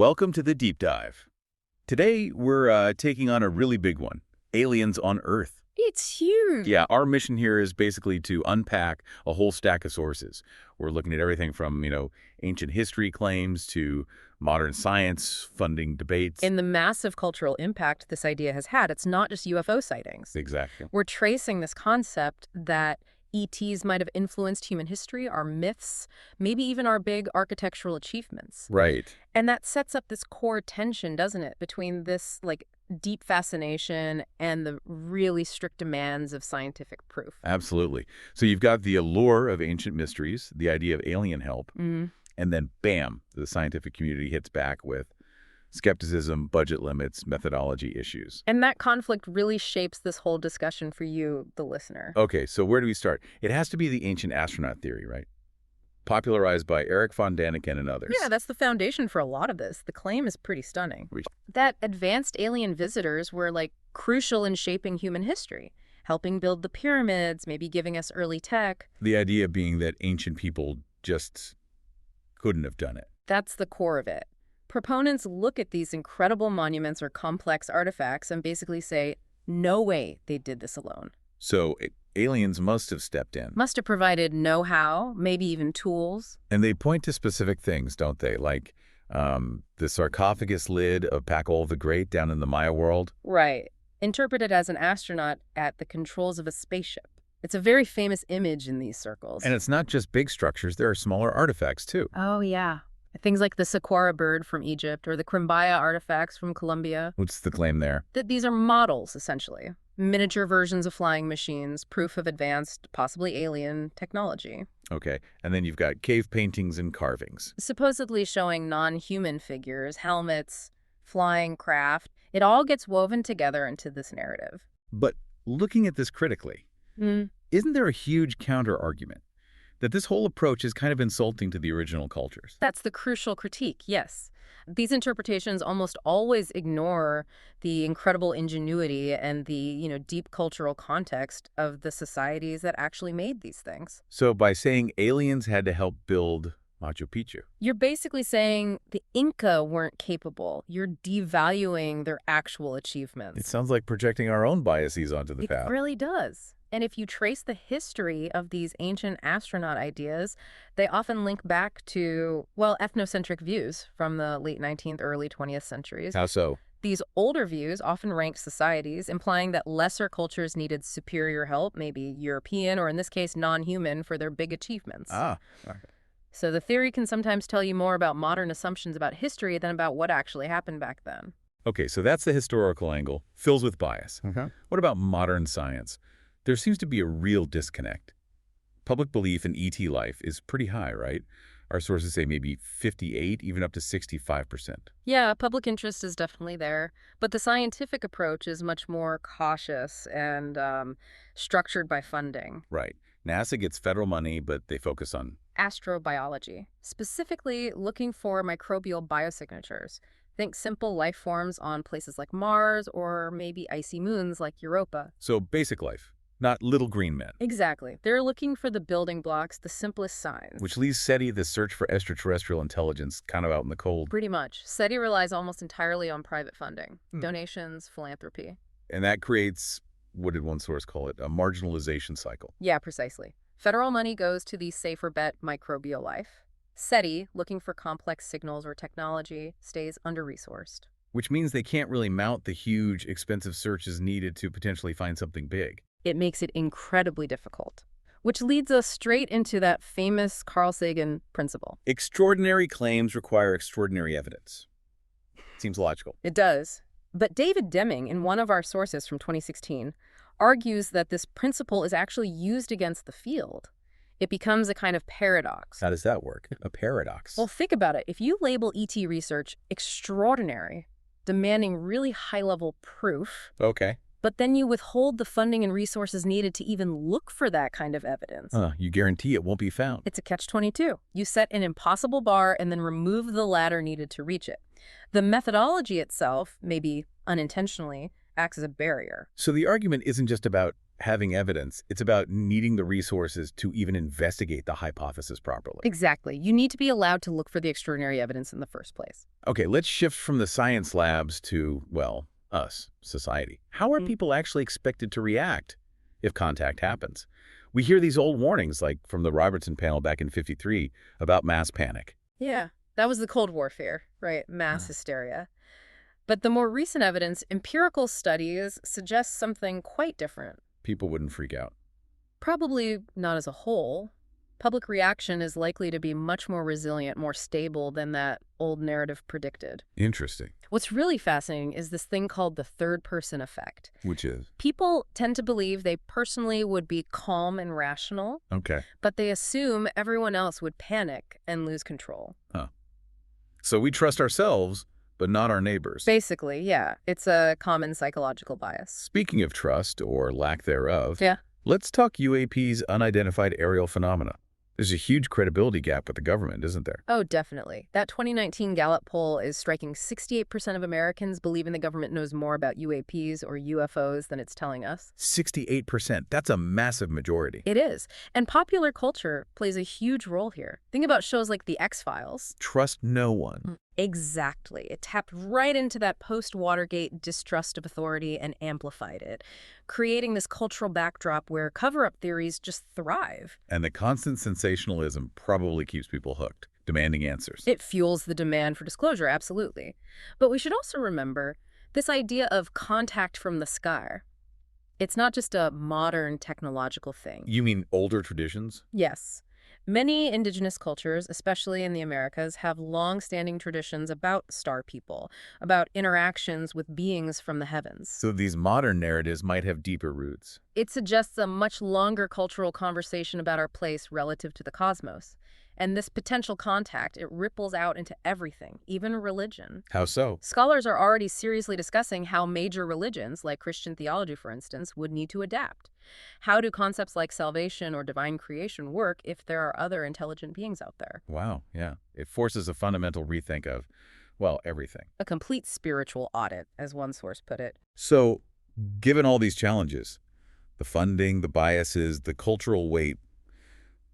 Welcome to the Deep Dive. Today, we're taking on a really big one, aliens on Earth. It's huge. Yeah, our mission here is basically to unpack a whole stack of sources. We're looking at everything from, ancient history claims to modern science funding debates. And the massive cultural impact this idea has had, it's not just UFO sightings. Exactly. We're tracing this concept that ETs might have influenced human history, our myths, maybe even our big architectural achievements. Right. And that sets up this core tension, doesn't it, between this, deep fascination and the really strict demands of scientific proof. Absolutely. So you've got the allure of ancient mysteries, the idea of alien help, and then bam, the scientific community hits back with skepticism, budget limits, methodology issues. And that conflict really shapes this whole discussion for you, the listener. Okay, so where do we start? It has to be the ancient astronaut theory, right? Popularized by Eric von Daniken and others. Yeah, that's the foundation for a lot of this. The claim is pretty stunning. That advanced alien visitors were, crucial in shaping human history, helping build the pyramids, maybe giving us early tech. The idea being that ancient people just couldn't have done it. That's the core of it. Proponents look at these incredible monuments or complex artifacts and basically say, no way they did this alone. So aliens must have stepped in. Must have provided know-how, maybe even tools. And they point to specific things, don't they? Like the sarcophagus lid of Pakol the Great down in the Maya world. Right. Interpreted as an astronaut at the controls of a spaceship. It's a very famous image in these circles. And it's not just big structures. There are smaller artifacts, too. Oh, yeah. Things like the saguaro bird from Egypt or the Krimbaya artifacts from Colombia. What's the claim there? These are models, essentially. Miniature versions of flying machines, proof of advanced, possibly alien, technology. Okay, and then you've got cave paintings and carvings. Supposedly showing non-human figures, helmets, flying craft. It all gets woven together into this narrative. But looking at this critically, isn't there a huge counter-argument? That this whole approach is kind of insulting to the original cultures. That's the crucial critique, yes. These interpretations almost always ignore the incredible ingenuity and the, deep cultural context of the societies that actually made these things. So by saying aliens had to help build Machu Picchu, you're basically saying the Inca weren't capable. You're devaluing their actual achievements. it sounds like projecting our own biases onto the path. It really does. And if you trace the history of these ancient astronaut ideas, they often link back to, ethnocentric views from the late 19th, early 20th centuries. How so? These older views often ranked societies, implying that lesser cultures needed superior help, maybe European or in this case non-human, for their big achievements. Okay. So the theory can sometimes tell you more about modern assumptions about history than about what actually happened back then. Okay, so that's the historical angle, fills with bias. What about modern science? There seems to be a real disconnect. Public belief in ET life is pretty high, right? Our sources say maybe 58, even up to 65%. Yeah, public interest is definitely there, but the scientific approach is much more cautious and structured by funding. Right. NASA gets federal money, but they focus on Astrobiology, specifically looking for microbial biosignatures. Think simple life forms on places like Mars or maybe icy moons like Europa. So basic life. Not little green men. Exactly. They're looking for the building blocks, the simplest signs. Which leaves SETI, the search for extraterrestrial intelligence, kind of out in the cold. Pretty much. SETI relies almost entirely on private funding, donations, philanthropy. And that creates, what did one source call it, a marginalization cycle. Yeah, precisely. Federal money goes to the safer bet microbial life. SETI, looking for complex signals or technology, stays under-resourced. Which means they can't really mount the huge, expensive searches needed to potentially find something big. It makes it incredibly difficult, which leads us straight into that famous Carl Sagan principle. Extraordinary claims require extraordinary evidence. Seems logical. It does. But David Deming, in one of our sources from 2016, argues that this principle is actually used against the field. It becomes a kind of paradox. How does that work? A paradox? Well, think about it. If you label ET research extraordinary, demanding really high-level proof, okay. but then you withhold the funding and resources needed to even look for that kind of evidence. You guarantee it won't be found. It's a catch-22. You set an impossible bar and then remove the ladder needed to reach it. The methodology itself, maybe unintentionally, acts as a barrier. So the argument isn't just about having evidence. It's about needing the resources to even investigate the hypothesis properly. Exactly. You need to be allowed to look for the extraordinary evidence in the first place. Okay, let's shift from the science labs to, well, us, society. How are people actually expected to react if contact happens? We hear these old warnings, like from the Robertson panel back in '53, about mass panic. Yeah, that was the Cold War fear, right? Mass hysteria. But the more recent evidence, empirical studies, suggest something quite different. People wouldn't freak out. Probably not as a whole. Public reaction is likely to be much more resilient, more stable than that old narrative predicted. Interesting. What's really fascinating is this thing called the third-person effect. Which is? People tend to believe they personally would be calm and rational, Okay. but they assume everyone else would panic and lose control. Huh. So we trust ourselves, but not our neighbors. Basically, yeah. It's a common psychological bias. Speaking of trust, or lack thereof, Yeah. let's talk UAP's unidentified aerial phenomena. There's a huge credibility gap with the government, isn't there? Oh, definitely. That 2019 Gallup poll is striking. 68% of Americans believing the government knows more about UAPs or UFOs than it's telling us. 68%. That's a massive majority. It is. And popular culture plays a huge role here. Think about shows like The X-Files. Trust no one. Exactly. It tapped right into that post-Watergate distrust of authority and amplified it, creating this cultural backdrop where cover-up theories just thrive. And the constant sensationalism probably keeps people hooked, demanding answers. It fuels the demand for disclosure, absolutely. But we should also remember this idea of contact from the sky. It's not just a modern technological thing. You mean older traditions? Yes. Many indigenous cultures, especially in the Americas, have long-standing traditions about star people, about interactions with beings from the heavens. So these modern narratives might have deeper roots. It suggests a much longer cultural conversation about our place relative to the cosmos. And this potential contact, it ripples out into everything, even religion. How so? Scholars are already seriously discussing how major religions, like Christian theology, for instance, would need to adapt. How do concepts like salvation or divine creation work if there are other intelligent beings out there? Wow, yeah. It forces a fundamental rethink of, well, everything. A complete spiritual audit, as one source put it. So, given all these challenges, the funding, the biases, the cultural weight,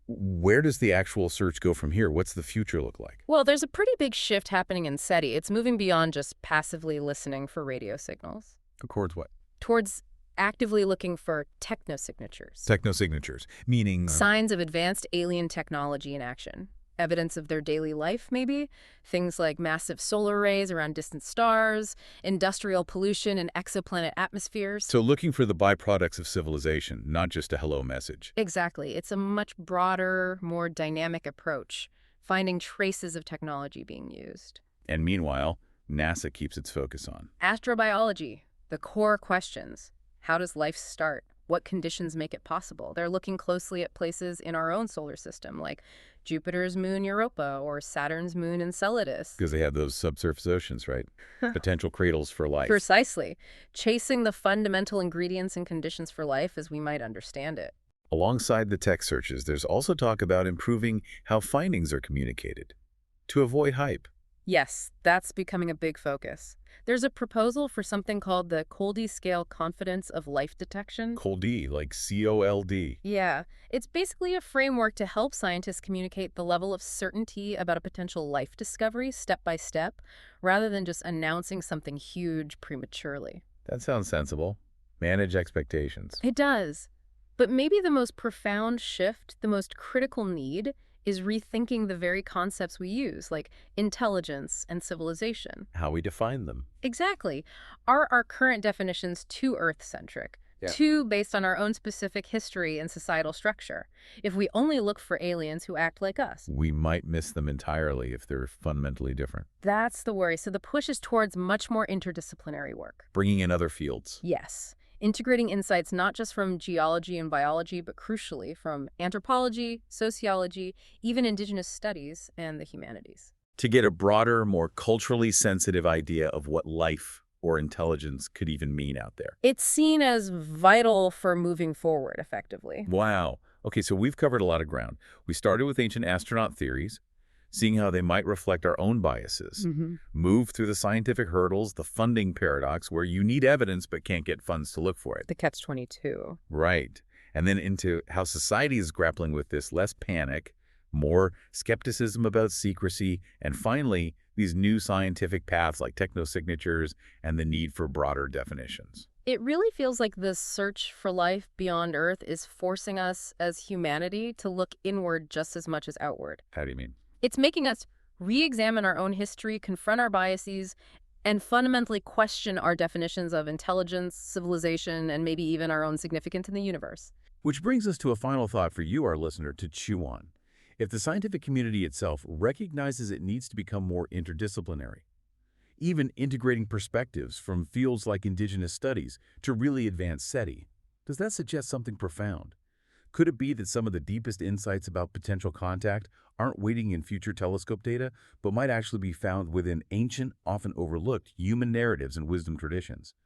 where does the actual search go from here? What's the future look like? Well, there's a pretty big shift happening in SETI. It's moving beyond just passively listening for radio signals. Towards what? Towards actively looking for technosignatures. Technosignatures, meaning... Signs of advanced alien technology in action. Evidence of their daily life, maybe? Things like massive solar rays around distant stars, industrial pollution in exoplanet atmospheres. So looking for the byproducts of civilization, not just a hello message. Exactly. It's a much broader, more dynamic approach, finding traces of technology being used. And meanwhile, NASA keeps its focus on astrobiology, the core questions. How does life start? What conditions make it possible? They're looking closely at places in our own solar system, like Jupiter's moon Europa or Saturn's moon Enceladus. Because they have those subsurface oceans, right? Potential cradles for life. Precisely. Chasing the fundamental ingredients and conditions for life as we might understand it. Alongside the tech searches, there's also talk about improving how findings are communicated to avoid hype. Yes, that's becoming a big focus. There's a proposal for something called the Cold Scale Confidence of Life Detection. Cold, like C-O-L-D. Yeah, it's basically a framework to help scientists communicate the level of certainty about a potential life discovery step by step, rather than just announcing something huge prematurely. That sounds sensible. Manage expectations. It does. But maybe the most profound shift, the most critical need, is rethinking the very concepts we use, like intelligence and civilization. How we define them. Exactly. Are our current definitions too Earth-centric? Yeah. Too based on our own specific history and societal structure? If we only look for aliens who act like us, we might miss them entirely if they're fundamentally different. That's the worry. So the push is towards much more interdisciplinary work. Bringing in other fields. Yes. Integrating insights not just from geology and biology, but crucially from anthropology, sociology, even indigenous studies, and the humanities. To get a broader, more culturally sensitive idea of what life or intelligence could even mean out there. It's seen as vital for moving forward, effectively. Wow. Okay, so we've covered a lot of ground. We started with ancient astronaut theories, seeing how they might reflect our own biases, move through the scientific hurdles, the funding paradox where you need evidence but can't get funds to look for it. The catch-22. Right. And then into how society is grappling with this less panic, more skepticism about secrecy, and finally, these new scientific paths like technosignatures and the need for broader definitions. It really feels like the search for life beyond Earth is forcing us as humanity to look inward just as much as outward. How do you mean? It's making us re-examine our own history, confront our biases, and fundamentally question our definitions of intelligence, civilization, and maybe even our own significance in the universe. Which brings us to a final thought for you, our listener, to chew on. If the scientific community itself recognizes it needs to become more interdisciplinary, even integrating perspectives from fields like indigenous studies to really advance SETI, does that suggest something profound? Could it be that some of the deepest insights about potential contact aren't waiting in future telescope data, but might actually be found within ancient, often overlooked human narratives and wisdom traditions?